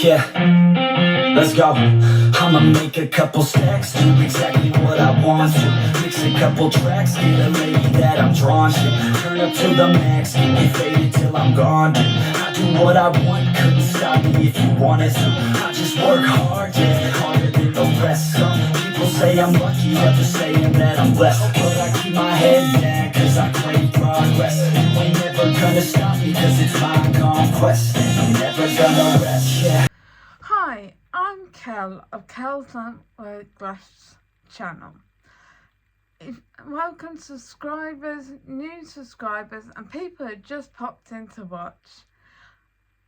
Yeah, let's go. I'ma make a couple stacks, do exactly what I want to. Mix a couple tracks, get a lady that I'm drawn to. Turn up to the max, keep me faded till I'm gone. I do what I want, couldn't stop me if you wanted to. I just work hard, yeah, harder than the rest. Some people say I'm lucky, others saying that I'm blessed. But I keep my head down, cause I crave progress. You ain't never gonna stop me, cause it's my conquest. And I'm never gonna rest, yeah. Hi, I'm Kel of Kel's Glass channel. Welcome subscribers, new subscribers and people who just popped in to watch.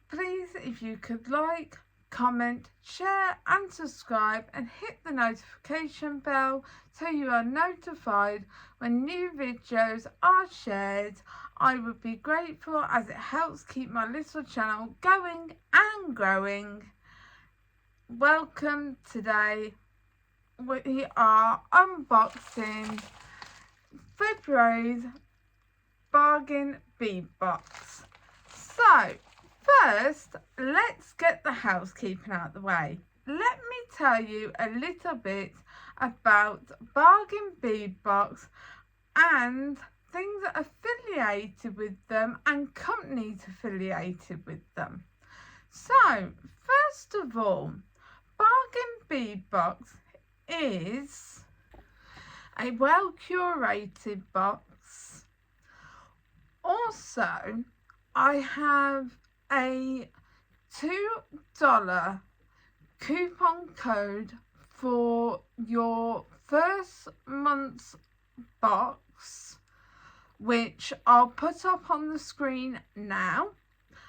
Please, if you could like, comment, share and subscribe and hit the notification bell so you are notified when new videos are shared. I would be grateful as it helps keep my little channel going and growing. Welcome. Today we are unboxing February's Bargain Bead Box. So first, let's get the housekeeping out of the way. Let me tell you a little bit about Bargain Bead Box and things affiliated with them and companies affiliated with them. So first of all, Bargain Bead Box is a well curated box. Also, I have a $2 coupon code for your first month's box, which I'll put up on the screen now,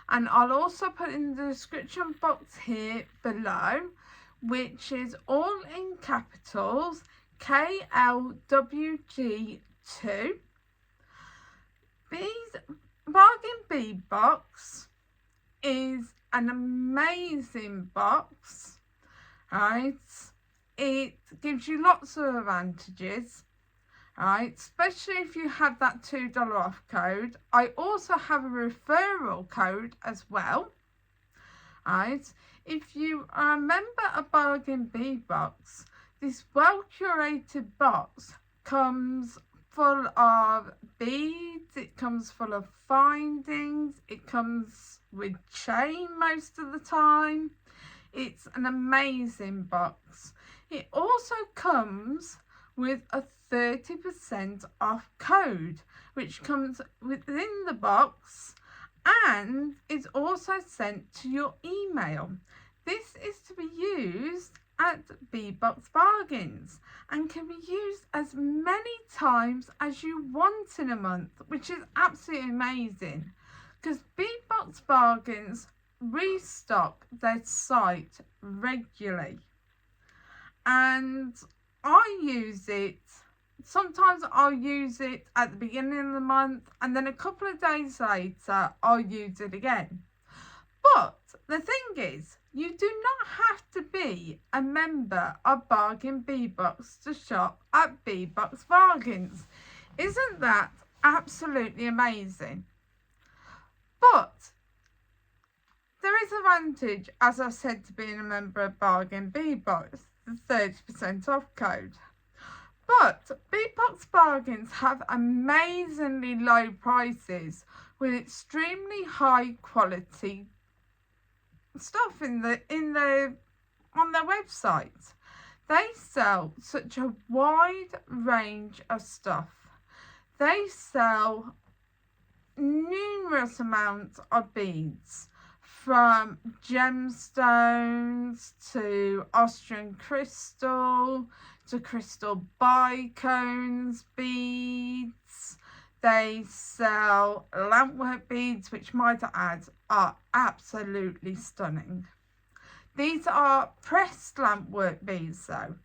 and I'll also put in the description box here below, which is all in capitals, KLWG2. Bargain Bead Box is an amazing box, right? It gives you lots of advantages, right? Especially if you have that $2 off code. I also have a referral code as well, right? If you are a member of Bargain Bead Box, this well curated box comes full of beads, it comes full of findings, it comes with chain most of the time. It's an amazing box. It also comes with a 30% off code, which comes within the box and is also sent to your email. This is to be used at Bead Box Bargains and can be used as many times as you want in a month, which is absolutely amazing because Bead Box Bargains restock their site regularly, and I use it. Sometimes I'll use it at the beginning of the month and then a couple of days later I'll use it again. But the thing is, you do not have to be a member of Bargain Bead Box to shop at Bead Box Bargains. Isn't that absolutely amazing? But there is an advantage, as I said, to being a member of Bargain Bead Box, the 30% off code. But Bead Box Bargains have amazingly low prices with extremely high quality stuff on their website. They sell such a wide range of stuff. They sell numerous amounts of beads, from gemstones to Austrian crystal to crystal bicones beads. They sell lampwork beads, which might add are absolutely stunning. These are pressed lampwork beads though,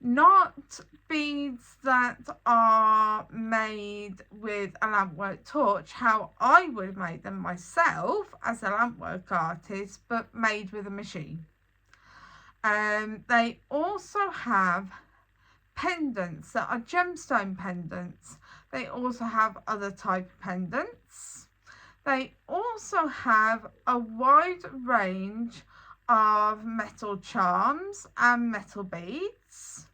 not beads that are made with a lampwork torch, how I would make them myself as a lampwork artist, but made with a machine. They also have pendants that are gemstone pendants. They also have other type of pendants. They also have a wide range of metal charms and metal beads.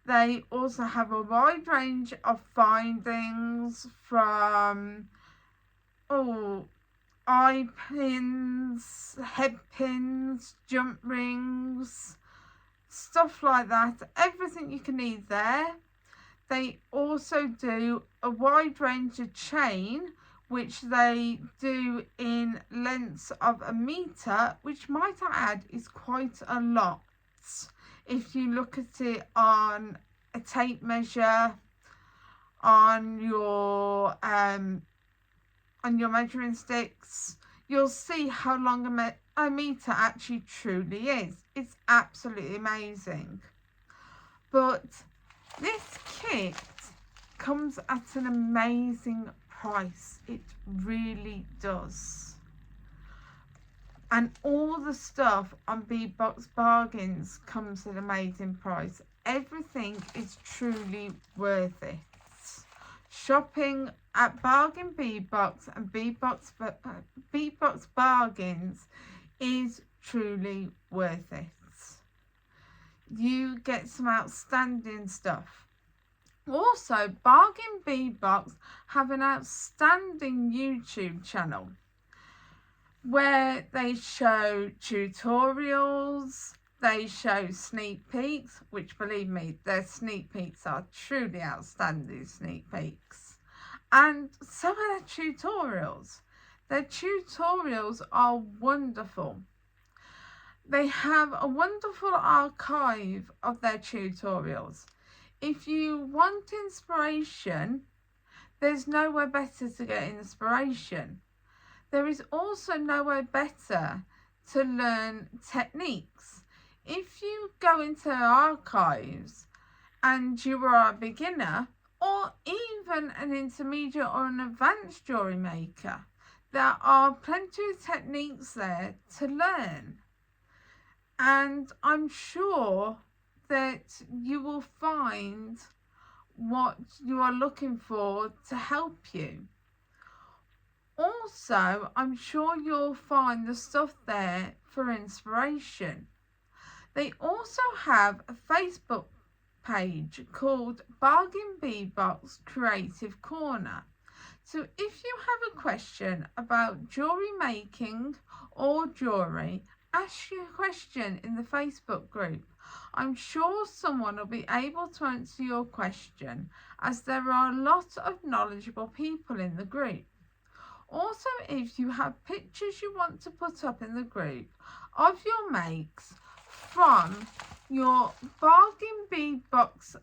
They also have a wide range of findings from eye pins, head pins, jump rings, stuff like that. Everything you can need there. They also do a wide range of chain, which they do in lengths of 1 meter, which might I add is quite a lot. If you look at it on a tape measure, on your measuring sticks, you'll see how long a meter actually truly is. It's absolutely amazing. But this kit comes at an amazing price. It really does. And all the stuff on Bead Box Bargains comes at an amazing price. Everything is truly worth it. Shopping at Bargain Bead Box and Bead Box Bargains is truly worth it. You get some outstanding stuff. Also, Bargain Bead Box have an outstanding YouTube channel where they show tutorials, they show sneak peeks, which, believe me, their sneak peeks are truly outstanding sneak peeks. And so are their tutorials. Their tutorials are wonderful. They have a wonderful archive of their tutorials. If you want inspiration, there's nowhere better to get inspiration. There is also nowhere better to learn techniques. If you go into archives and you are a beginner or even an intermediate or an advanced jewellery maker, there are plenty of techniques there to learn. And I'm sure that you will find what you are looking for to help you. Also, I'm sure you'll find the stuff there for inspiration. They also have a Facebook page called Bargain Bead Box Creative Corner. So if you have a question about jewellery making or jewellery, ask your question in the Facebook group. I'm sure someone will be able to answer your question, as there are a lot of knowledgeable people in the group. Also, if you have pictures you want to put up in the group of your makes from your Bargain Bead Box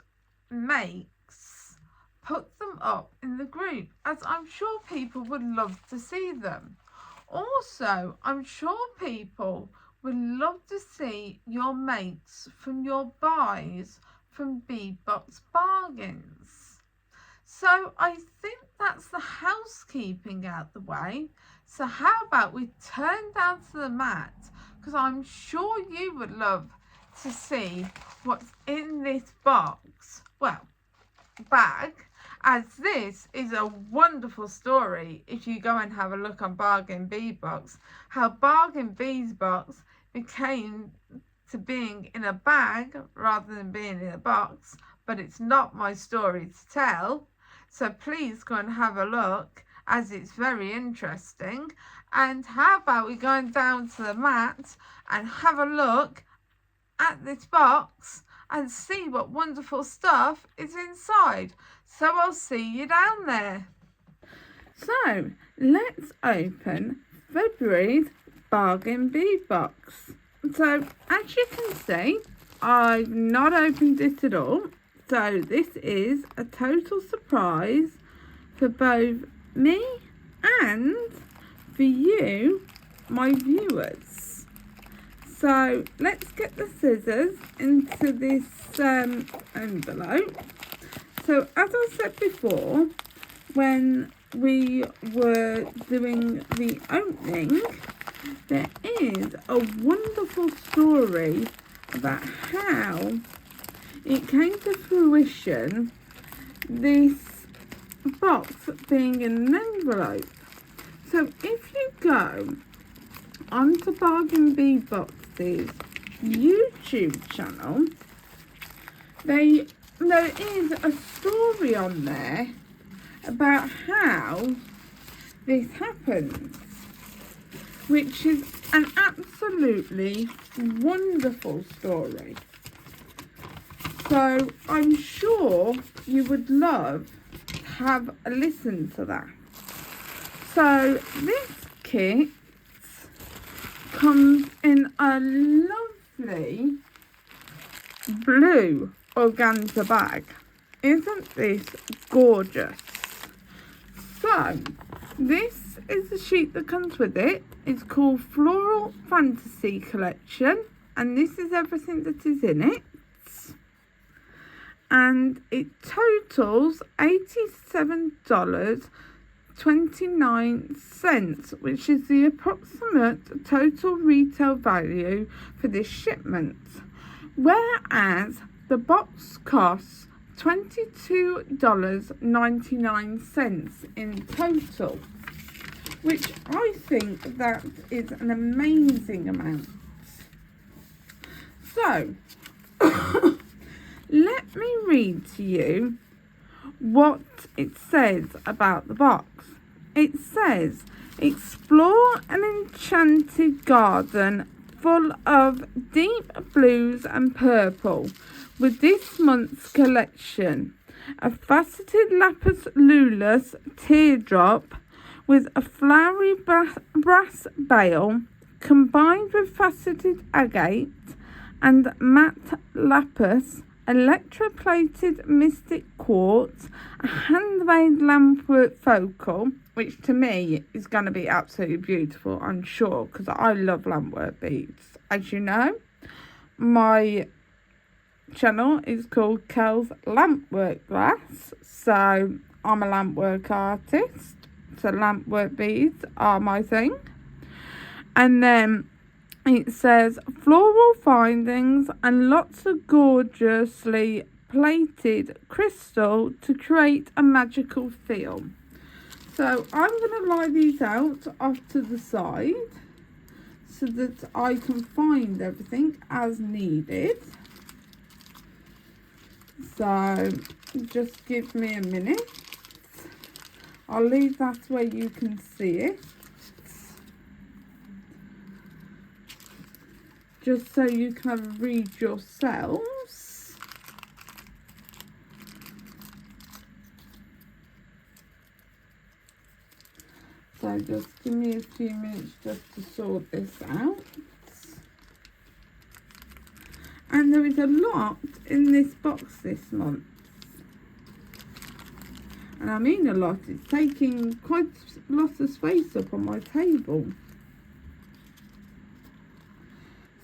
makes, put them up in the group, as I'm sure people would love to see them. Also, I'm sure people would love to see your makes from your buys from Bead Box Bargains. So I think that's the housekeeping out the way. So how about we turn down to the mat, because I'm sure you would love to see what's in this box, well, bag, as this is a wonderful story. If you go and have a look on Bargain Bead Box, how Bargain Bead Box became to being in a bag rather than being in a box, but it's not my story to tell. So please go and have a look, as it's very interesting. And how about we go down to the mat and have a look at this box and see what wonderful stuff is inside. So I'll see you down there. So let's open February's Bargain Bead Box. So as you can see, I've not opened it at all. So this is a total surprise for both me and for you, my viewers. So let's get the scissors into this envelope. So as I said before, when we were doing the opening, there is a wonderful story about how it came to fruition, this box being in an envelope. So if you go onto Bargain Bead Box Box's YouTube channel, there is a story on there about how this happens, which is an absolutely wonderful story. So I'm sure you would love to have a listen to that. So this kit comes in a lovely blue organza bag. Isn't this gorgeous? So this is the sheet that comes with it. It's called Floral Fantasy Collection, and this is everything that is in it. And it totals $87.29, which is the approximate total retail value for this shipment, whereas the box costs $22.99 in total, which I think that is an amazing amount. So let me read to you what it says about the box. It says, explore an enchanted garden full of deep blues and purple with this month's collection. A faceted lapis lulas teardrop with a flowery brass bail combined with faceted agate and matte lapis, electroplated mystic quartz, a handmade lampwork focal, which to me is going to be absolutely beautiful, I'm sure, because I love lampwork beads. As you know, my channel is called Kel's Lampwork Glass, so I'm a lampwork artist, so lampwork beads are my thing. And then it says floral findings and lots of gorgeously plated crystal to create a magical feel. So I'm going to lie these out off to the side so that I can find everything as needed. So just give me a minute. I'll leave that where you can see it, just so you can have a read yourselves. So just give me a few minutes just to sort this out. And there is a lot in this box this month. And I mean a lot, it's taking quite a lot of space up on my table.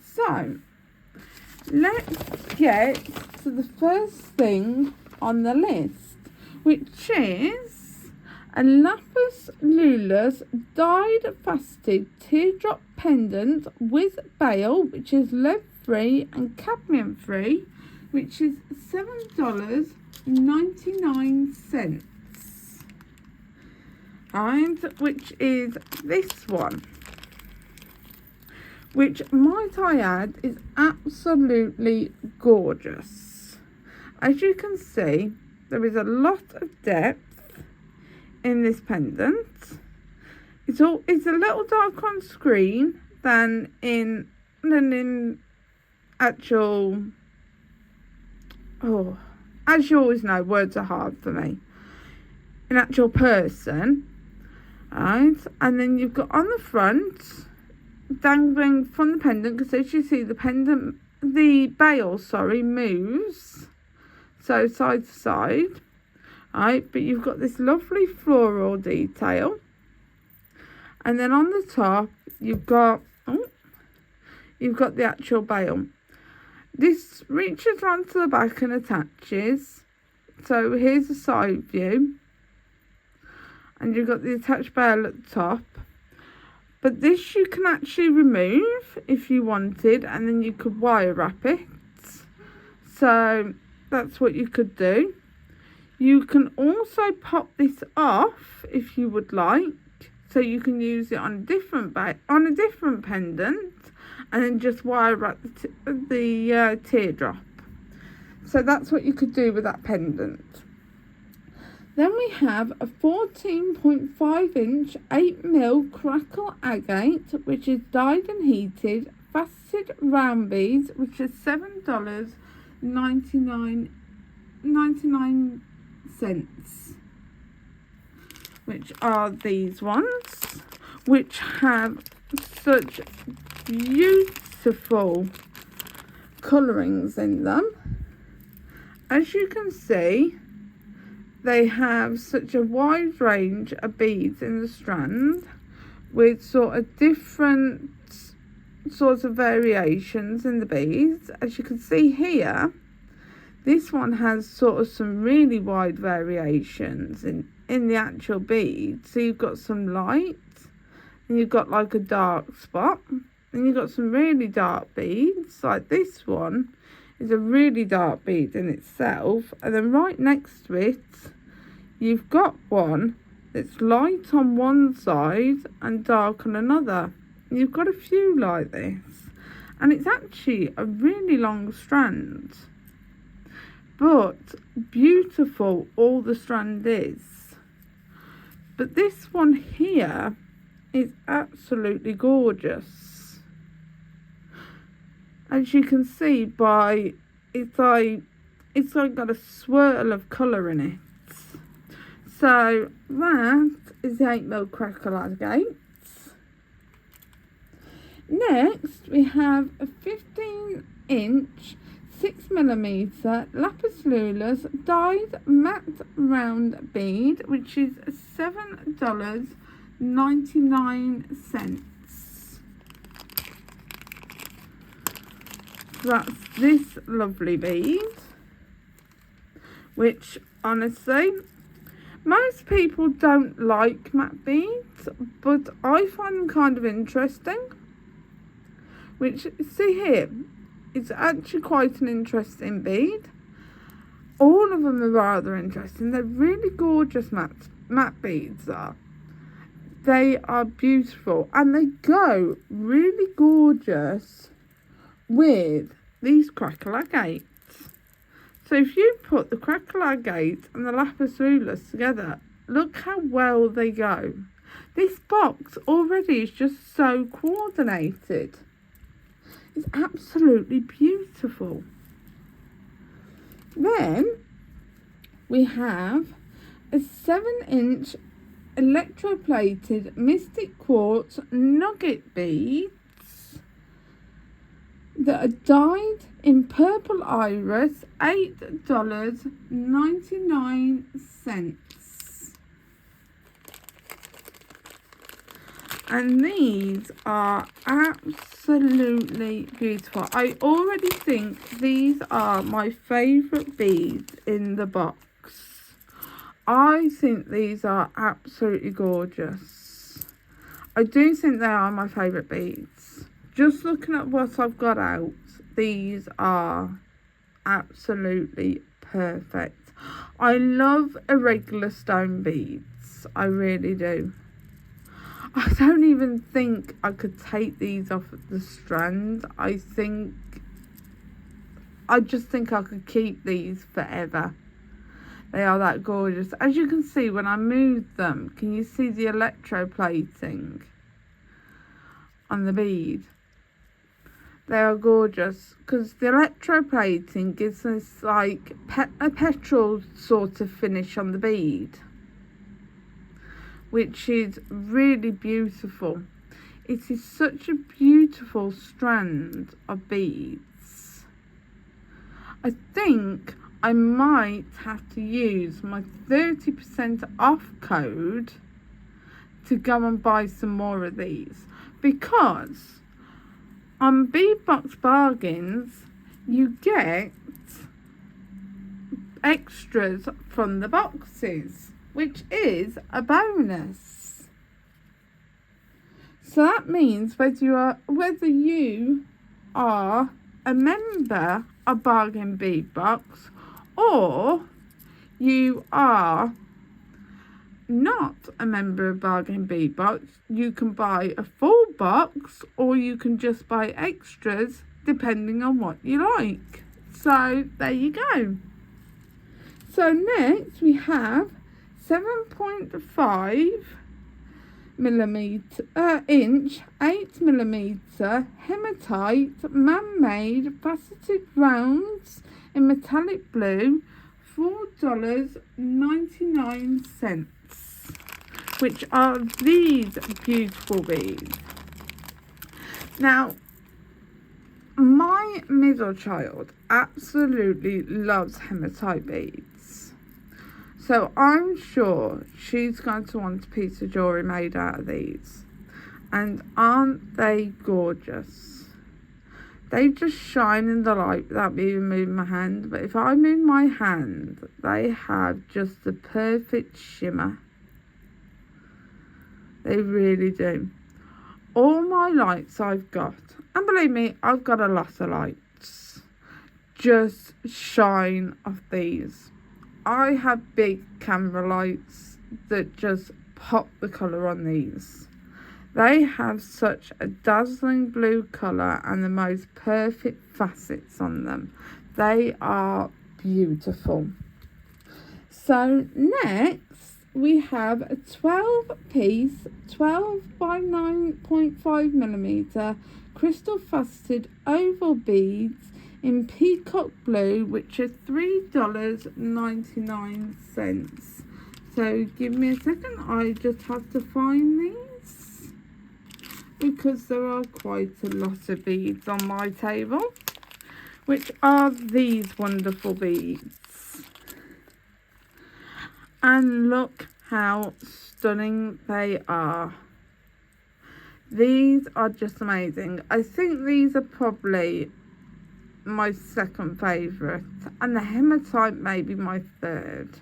So, let's get to the first thing on the list, which is a lapis lulas dyed faceted teardrop pendant with bail, which is lead free and cadmium free, which is $7.99. And which is this one, which, might I add, is absolutely gorgeous. As you can see, there is a lot of depth in this pendant. It's a little darker on screen than in actual. Oh, as you always know, words are hard for me. In actual person, right? And then you've got on the front, dangling from the pendant, because as you see, the bail moves, so side to side, right? But you've got this lovely floral detail, and then on the top you've got the actual bail. This reaches onto the back and attaches. So here's a side view, and you've got the attached bail at the top. But this you can actually remove if you wanted, and then you could wire wrap it. So that's what you could do. You can also pop this off if you would like, so you can use it on a different pendant, and then just wire wrap the teardrop. So that's what you could do with that pendant. Then we have a 14.5 inch 8mm crackle agate, which is dyed and heated, faceted round beads, which is $7.99, which are these ones, which have such beautiful colourings in them. As you can see, they have such a wide range of beads in the strand with sort of different sorts of variations in the beads. As you can see here, this one has sort of some really wide variations in the actual bead. So you've got some light, and you've got like a dark spot, and you've got some really dark beads. Like this one is a really dark bead in itself, and then right next to it you've got one that's light on one side and dark on another. You've got a few like this, and it's actually a really long strand, but beautiful all the strand is. But this one here is absolutely gorgeous. As you can see by it's like got a swirl of colour in it. So that is the 8mm crackle agate. Next we have a 15 inch 6mm lapis lazuli dyed matte round bead, which is $7.99. That's this lovely bead, which honestly most people don't like matte beads, but I find them kind of interesting. Which, see here, it's actually quite an interesting bead. All of them are rather interesting. They're really gorgeous matte beads are. They are beautiful, and they go really gorgeous with these crackle agates. So if you put the crackle agate and the lapis lazuli together, look how well they go. This box already is just so coordinated. It's absolutely beautiful. Then we have a 7-inch electroplated mystic quartz nugget beads that are dyed in purple iris, $8.99. And these are absolutely beautiful. I already think these are my favourite beads in the box. I think these are absolutely gorgeous. I do think they are my favourite beads. Just looking at what I've got out, these are absolutely perfect. I love irregular stone beads. I really do. I don't even think I could take these off the strand. I just think I could keep these forever. They are that gorgeous. As you can see when I move them, can you see the electroplating on the bead? They are gorgeous because the electroplating gives us like a petrol sort of finish on the bead, which is really beautiful. It is such a beautiful strand of beads. I think I might have to use my 30% off code to go and buy some more of these, because on Bead Box Bargains you get extras from the boxes, which is a bonus. So that means whether you are a member of Bargain Bead Box or you are not a member of Bargain Bead Box, you can buy a full box or you can just buy extras depending on what you like. So there you go. So next we have 7.5 inch 8mm hematite man-made faceted rounds in metallic blue, $4.99, which are these beautiful beads. Now, my middle child absolutely loves hematite beads, so I'm sure she's going to want a piece of jewellery made out of these. And aren't they gorgeous? They just shine in the light without me even moving my hand. But if I move my hand, they have just the perfect shimmer. They really do. All my lights I've got, and believe me, I've got a lot of lights, just shine off these. I have big camera lights that just pop the colour on these. They have such a dazzling blue colour and the most perfect facets on them. They are beautiful. So next we have a 12-piece 12 by 9.5mm crystal faceted oval beads in peacock blue, which are $3.99. So give me a second, I just have to find these because there are quite a lot of beads on my table, which are these wonderful beads. And look how stunning they are. These are just amazing. I think these are probably my second favourite, and the hematite may be my third.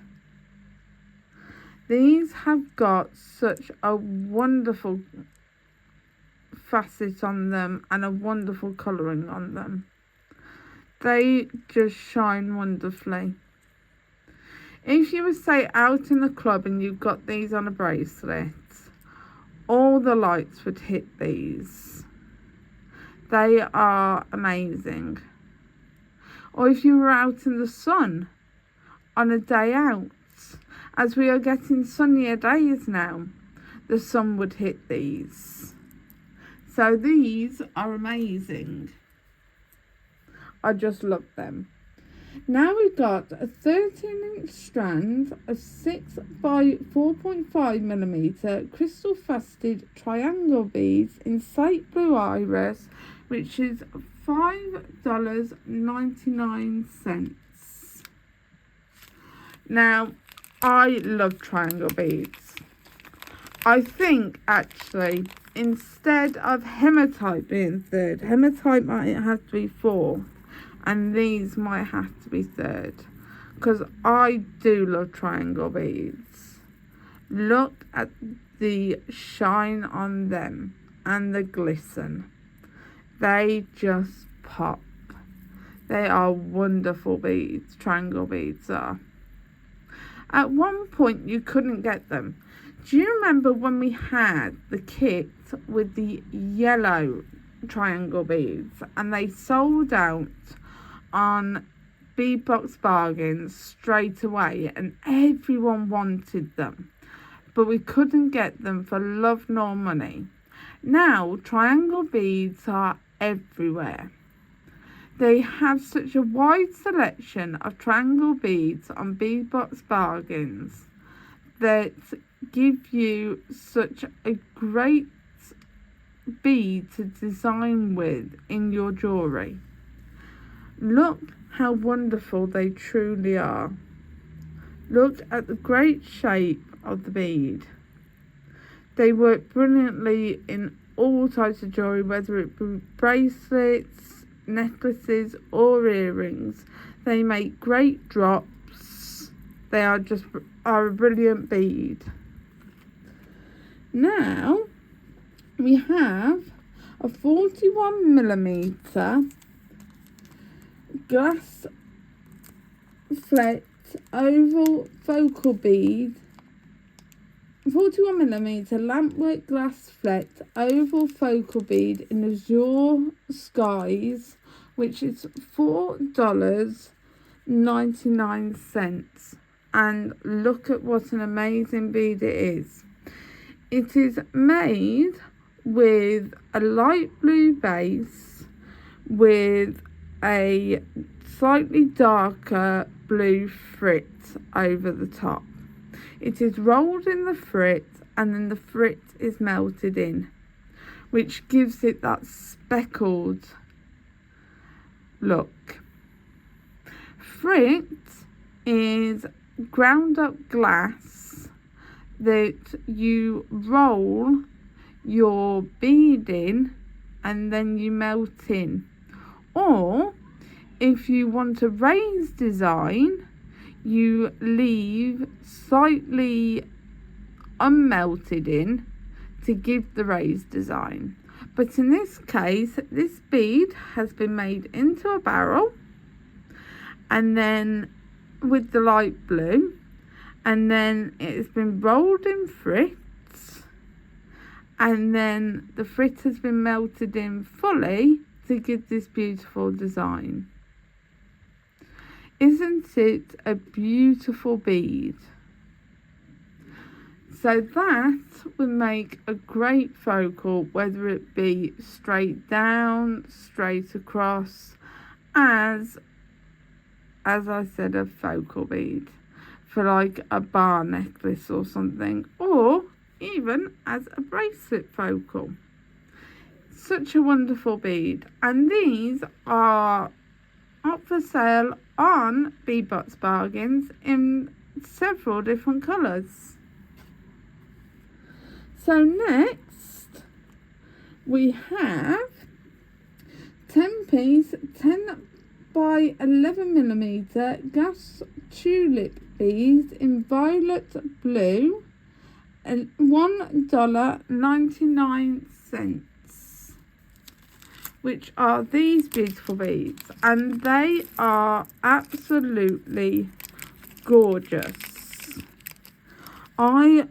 These have got such a wonderful facet on them and a wonderful colouring on them. They just shine wonderfully. If you were, say, out in the club and you've got these on a bracelet, all the lights would hit these. They are amazing. Or if you were out in the sun on a day out, as we are getting sunnier days now, the sun would hit these. So these are amazing. I just love them. Now we've got a 13-inch strand of 6 by 4.5mm crystal faceted triangle beads in slate blue iris, which is $5.99. Now, I love triangle beads. I think actually instead of hematite being third, hematite might have to be fourth, and these might have to be third, because I do love triangle beads. Look at the shine on them and the glisten. They just pop. They are wonderful beads, triangle beads are. At one point you couldn't get them. Do you remember when we had the kit with the yellow triangle beads and they sold out on Bead Box Bargains straight away and everyone wanted them, but we couldn't get them for love nor money? Now triangle beads are everywhere. They have such a wide selection of triangle beads on Bead Box Bargains that give you such a great bead to design with in your jewellery. Look how wonderful they truly are. Look at the great shape of the bead. They work brilliantly in all types of jewellery, whether it be bracelets, necklaces or earrings. They make great drops. They are a brilliant bead. Now we have a 41mm glass flecked oval focal bead 41mm lampwork glass flecked oval focal bead in azure skies, which is $4.99. And look at what an amazing bead it is. It is made with a light blue base with a slightly darker blue frit over the top. It is rolled in the frit and then the frit is melted in, which gives it that speckled look. Frit is ground up glass that you roll your bead in and then you melt in. Or if you want a raised design, you leave slightly unmelted in to give the raised design. But in this case, this bead has been made into a barrel and then with the light blue, and then it has been rolled in frits, and then the frit has been melted in fully to give this beautiful design. Isn't it a beautiful bead? So that would make a great focal, whether it be straight down, straight across, as I said, a focal bead for like a bar necklace or something, or even as a bracelet focal. Such a wonderful bead, and these are up for sale on Bead Box Bargains in several different colours. So next we have 10-piece 10 by 11mm glass tulip beads in violet blue and $1.99, which are these beautiful beads, and they are absolutely gorgeous. I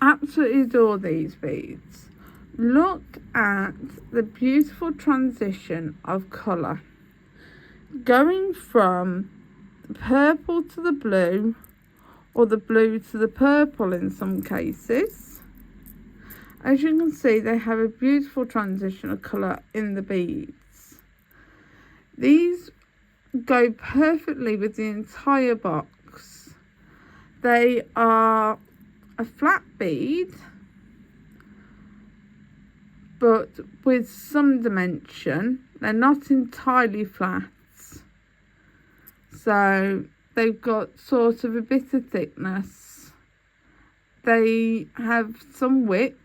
absolutely adore these beads. Look at the beautiful transition of colour, going from the purple to the blue, or the blue to the purple in some cases. As you can see, they have a beautiful transition of colour in the beads. These go perfectly with the entire box. They are a flat bead, but with some dimension. They're not entirely flat, so they've got sort of a bit of thickness. They have some width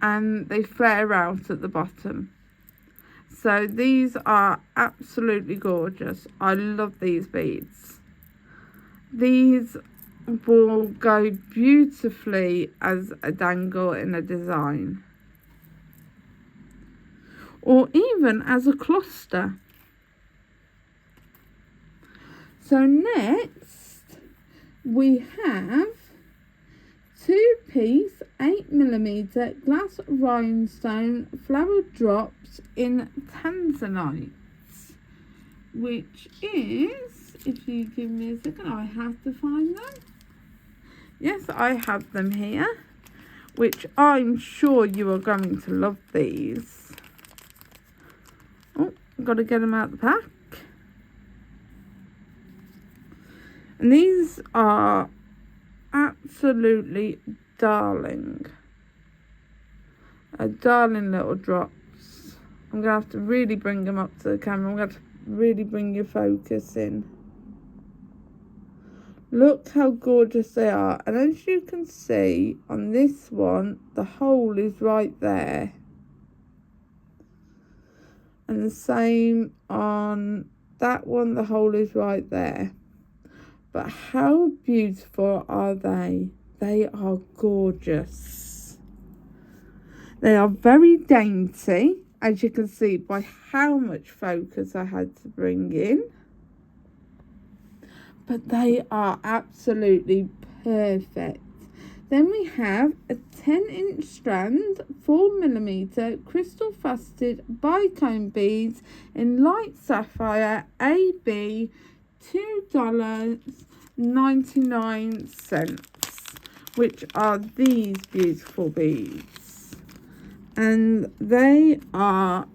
and they flare out at the bottom. So these are absolutely gorgeous. I love these beads. These will go beautifully as a dangle in a design, or even as a cluster. So next we have 2-piece 8mm glass rhinestone flower drops in tanzanite, which is, if you give me a second, I have to find them. Yes, I have them here, which I'm sure you are going to love these. Oh, got to get them out the pack. And these are absolutely darling. Darling little drops. I'm going to have to really bring them up to the camera. I'm going to really bring your focus in. Look how gorgeous they are. And as you can see on this one, the hole is right there. And the same on that one, the hole is right there. But how beautiful are they? They are gorgeous. They are very dainty, as you can see by how much focus I had to bring in. But they are absolutely perfect. Then we have a 10-inch strand, 4mm crystal faceted bicone beads in light sapphire AB, $2.99, which are these beautiful beads. And they are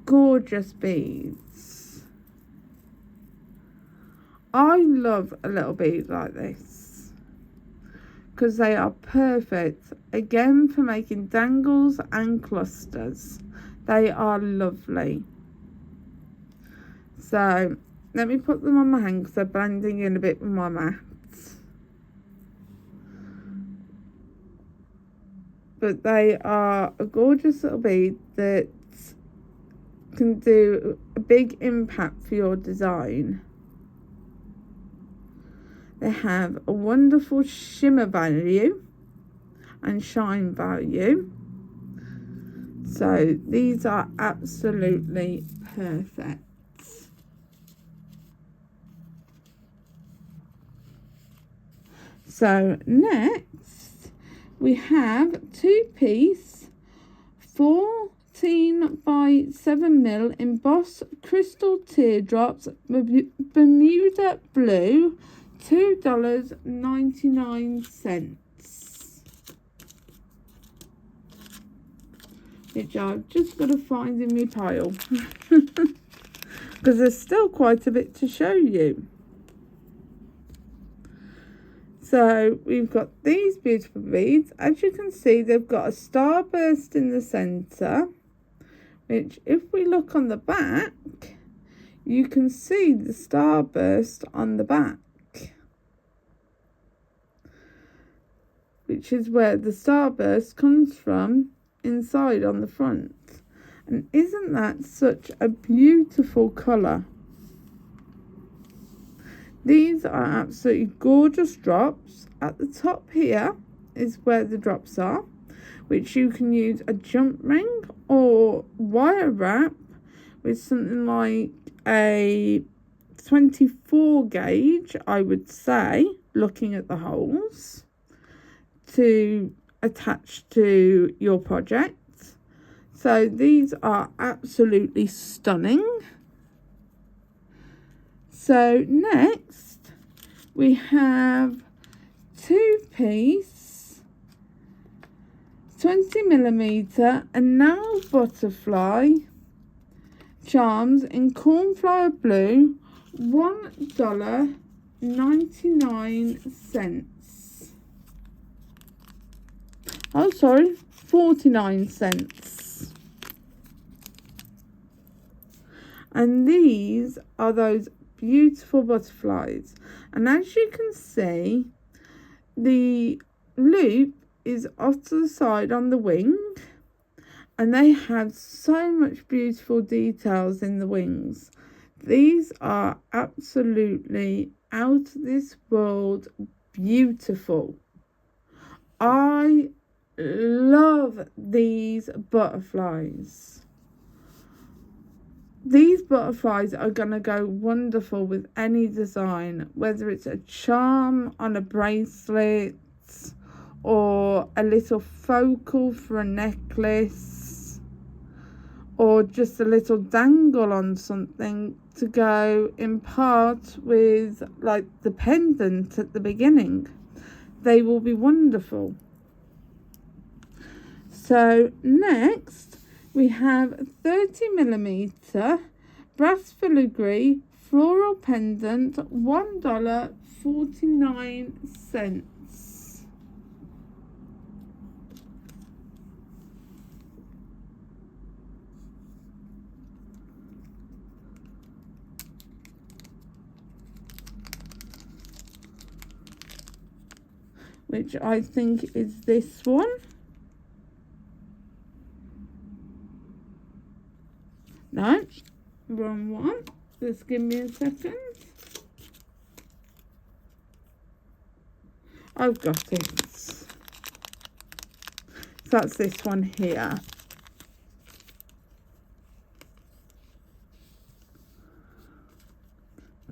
gorgeous beads. I love a little bead like this because they are perfect again for making dangles and clusters. They are lovely. So let me put them on my hand because they're blending in a bit with my mats. But they are a gorgeous little bead that can do a big impact for your design. They have a wonderful shimmer value and shine value. So these are absolutely perfect. So next we have 2-piece 14 by 7mm embossed crystal teardrops Bermuda blue, $2.99, which I've just got to find in my pile because there's still quite a bit to show you. So we've got these beautiful beads. As you can see, they've got a starburst in the centre, which if we look on the back, you can see the starburst on the back, which is where the starburst comes from inside on the front. And isn't that such a beautiful colour? These are absolutely gorgeous drops. At the top here is where the drops are, which you can use a jump ring or wire wrap with something like a 24 gauge, I would say, looking at the holes, to attach to your project. So these are absolutely stunning. So next we have 2-piece 20mm enamel butterfly charms in cornflower blue, $1.99. Oh, sorry, 49¢. And these are those beautiful butterflies. And as you can see, the loop is off to the side on the wing, and they have so much beautiful details in the wings. These are absolutely out of this world beautiful. I love these butterflies. These butterflies are going to go wonderful with any design, whether it's a charm on a bracelet or a little focal for a necklace or just a little dangle on something to go in part with like the pendant at the beginning. They will be wonderful. So next we have 30mm brass filigree floral pendant, $1.49. Which I think is this one. No, wrong one. Just give me a second. I've got it. So that's this one here.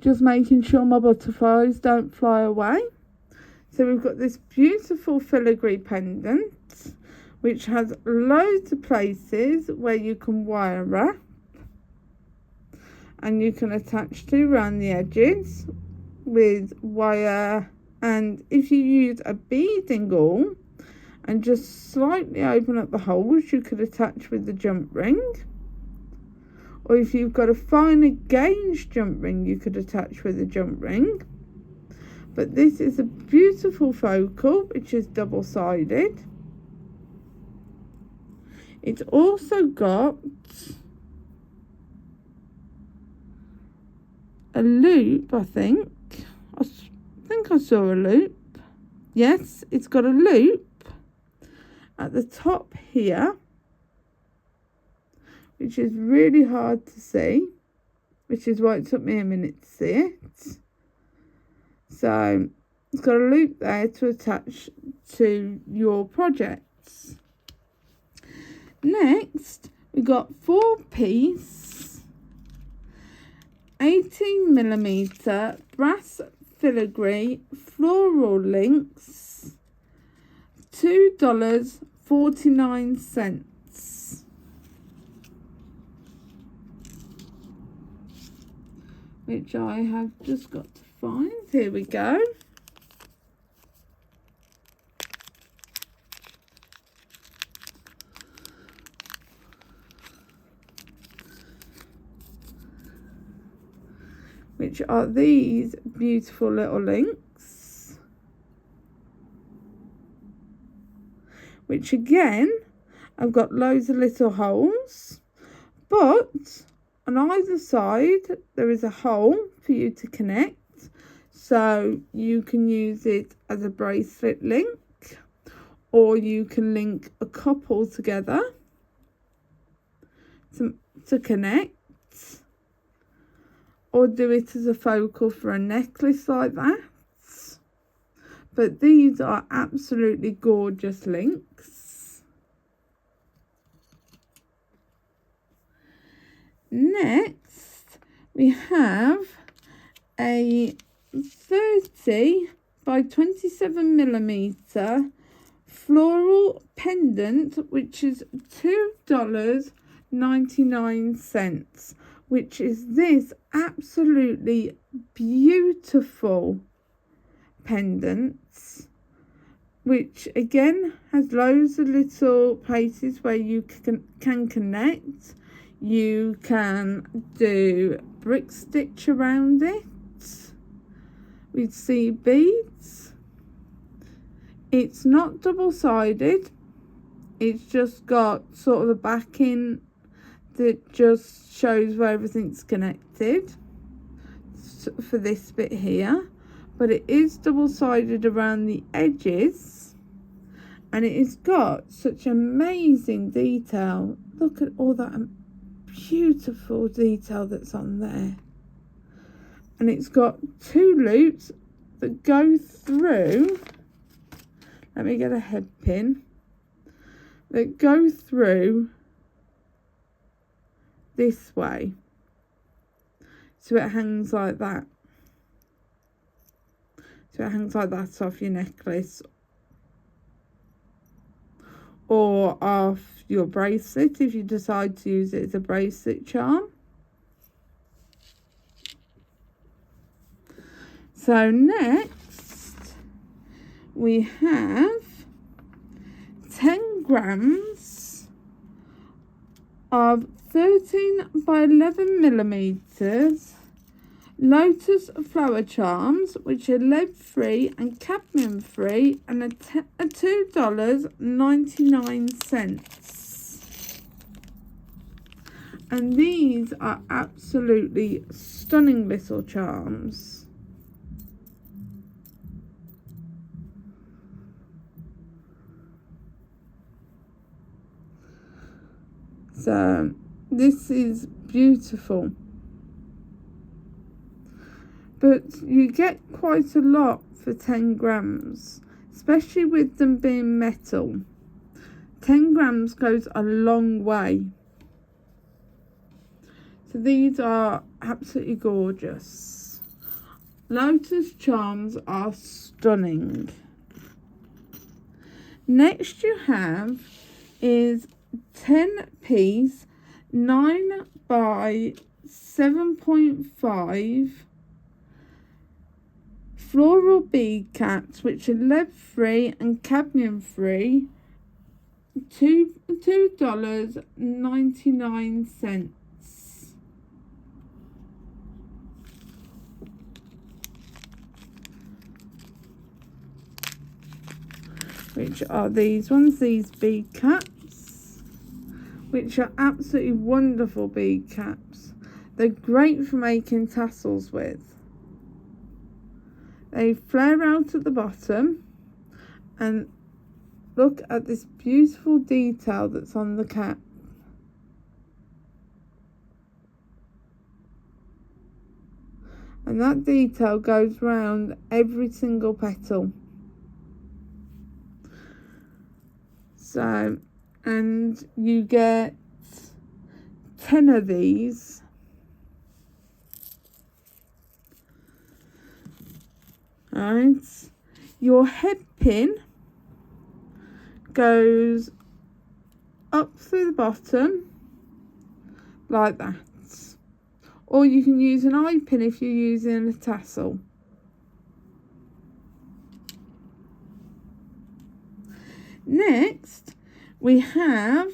Just making sure my butterflies don't fly away. So we've got this beautiful filigree pendant, which has loads of places where you can wire wrap, and you can attach to around the edges with wire. And if you use a beading awl and just slightly open up the holes, you could attach with the jump ring. Or if you've got a finer gauge jump ring, you could attach with a jump ring. But this is a beautiful focal, which is double-sided. It's also got a loop, I think I saw a loop. Yes, it's got a loop at the top here, which is really hard to see, which is why it took me a minute to see it. So it's got a loop there to attach to your projects. Next, we got 4-piece 18mm brass filigree floral links, $2.49. Which I have just got to find. Here we go. Which are these beautiful little links, which again, I've got loads of little holes, but on either side there is a hole for you to connect, so you can use it as a bracelet link, or you can link a couple together to connect, or do it as a focal for a necklace like that. But these are absolutely gorgeous links. Next, we have a 30 by 27mm floral pendant, which is $2.99, which is this absolutely beautiful pendant, which again has loads of little places where you can connect. You can do brick stitch around it with seed beads. It's not double-sided, it's just got sort of a backing that just shows where everything's connected for this bit here, but it is double-sided around the edges, and it has got such amazing detail. Look at all that beautiful detail that's on there, and it's got 2 loops that go through. Let me get a head pin that go through this way, so it hangs like that. So it hangs like that off your necklace or off your bracelet if you decide to use it as a bracelet charm. So next we have 10 grams of 13 by 11mm lotus flower charms, which are lead free and cadmium free, and a $2.99. And these are absolutely stunning little charms. So this is beautiful, but you get quite a lot for 10 grams, especially with them being metal. 10 grams goes a long way. So these are absolutely gorgeous. Lotus charms are stunning. Next you have is 10-piece 9 by 7.5 floral bead caps, which are lead free and cadmium free. $2.99. Which are these ones, these bead caps, which are absolutely wonderful bead caps. They're great for making tassels with. They flare out at the bottom, and look at this beautiful detail that's on the cap. And that detail goes round every single petal. So, and you get 10 of these. Right. Your head pin goes up through the bottom like that. Or you can use an eye pin if you're using a tassel. Next, we have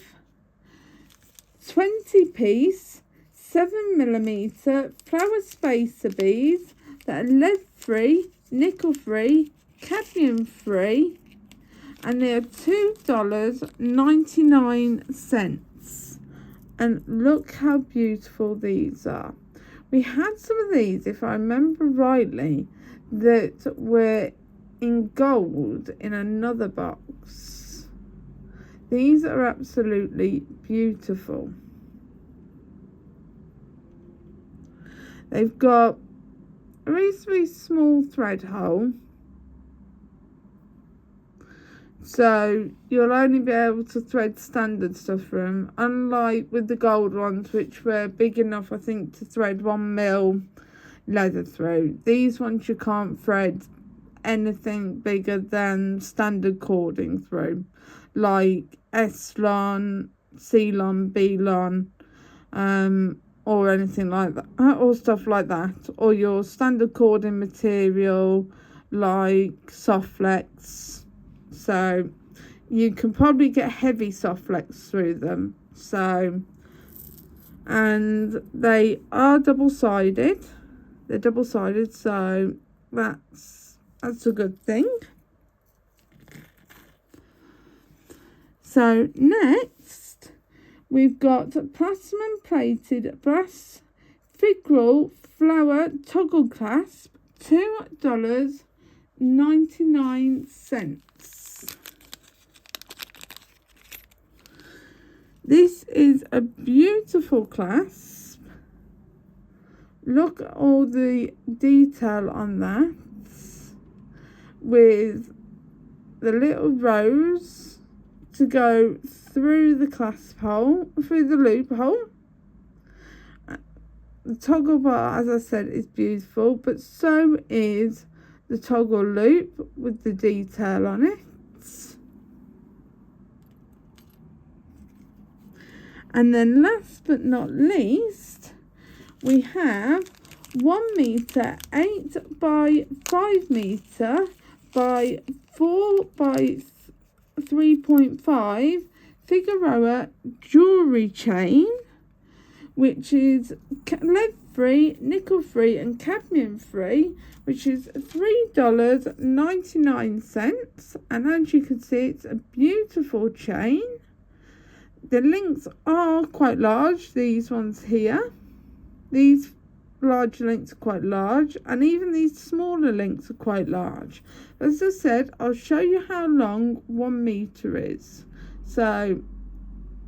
20-piece 7mm flower spacer beads that are lead free, nickel free, cadmium free, and they are $2.99. And look how beautiful these are. We had some of these, if I remember rightly, that were in gold in another box. These are absolutely beautiful. They've got a reasonably small thread hole, so you'll only be able to thread standard stuff through them, unlike with the gold ones, which were big enough, I think, to thread 1mm leather through. These ones you can't thread anything bigger than standard cording through, like S-lon, C-lon, B-lon, or anything like that, or stuff like that, or your standard cording material like soft flex. So you can probably get heavy soft flex through them. So, and they are double-sided. They're double-sided, so that's a good thing. So next, we've got platinum plated brass figural flower toggle clasp, $2.99. This is a beautiful clasp. Look at all the detail on that, with the little rose to go through the clasp hole, through the loop hole. The toggle bar, as I said, is beautiful, but so is the toggle loop with the detail on it. And then last but not least, we have 1m 8 by 5m by 4 by 3.5 Figueroa jewellery chain, which is lead free, nickel free and cadmium free, which is $3.99. And as you can see, it's a beautiful chain. The links are quite large, these ones here. These large links are quite large, and even these smaller links are quite large. As I said, I'll show you how long 1 meter is. So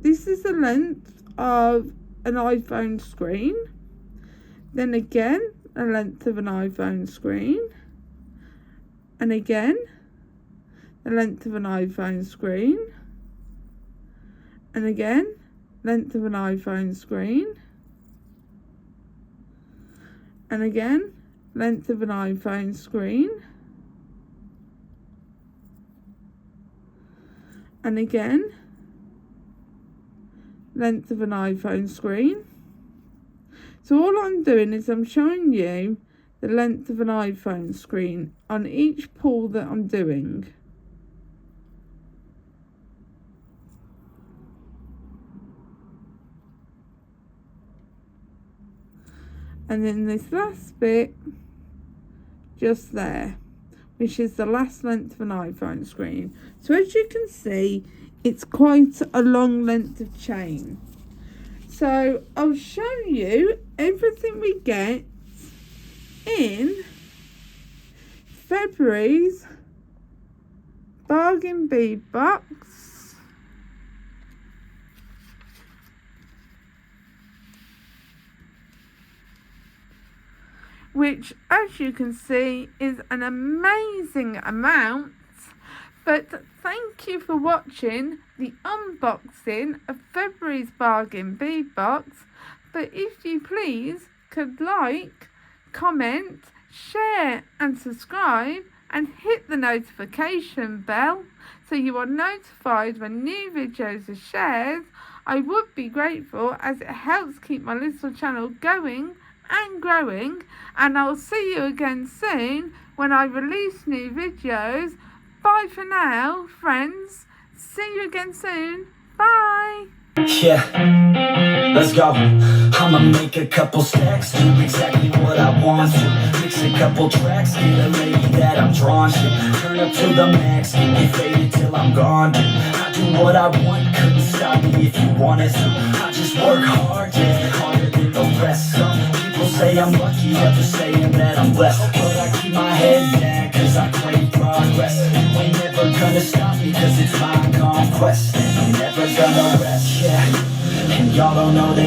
this is the length of an iPhone screen. Then again, the length of an iPhone screen. And again, the length of an iPhone screen. And again, length of an iPhone screen. And again, length of an iPhone screen. And again, length of an iPhone screen. So all I'm doing is I'm showing you the length of an iPhone screen on each pull that I'm doing. And then this last bit, just there, which is the last length of an iPhone screen. So as you can see, it's quite a long length of chain. So I'll show you everything we get in February's Bargain Bead Box. Which, as you can see, is an amazing amount. But thank you for watching the unboxing of February's Bargain Bead Box. But if you please could like, comment, share and subscribe and hit the notification bell so you are notified when new videos are shared, I would be grateful, as it helps keep my little channel going and growing. And I'll see you again soon when I release new videos. Bye for now, friends. See you again soon. Bye. Yeah, let's go. I'ma make a couple stacks, do exactly what I want to. Mix a couple tracks, get a lady that I'm drawn to. Turn up to the max, get faded till I'm gone. I do what I want, couldn't stop me if you wanted to. I just work hard, yeah, harder than the rest. Some people say I'm lucky, others saying that I'm blessed. But I keep my head down, cause I crave progress. You ain't never gonna stop me, cause it's my conquest. I'm never gonna rest, yeah. And y'all don't know that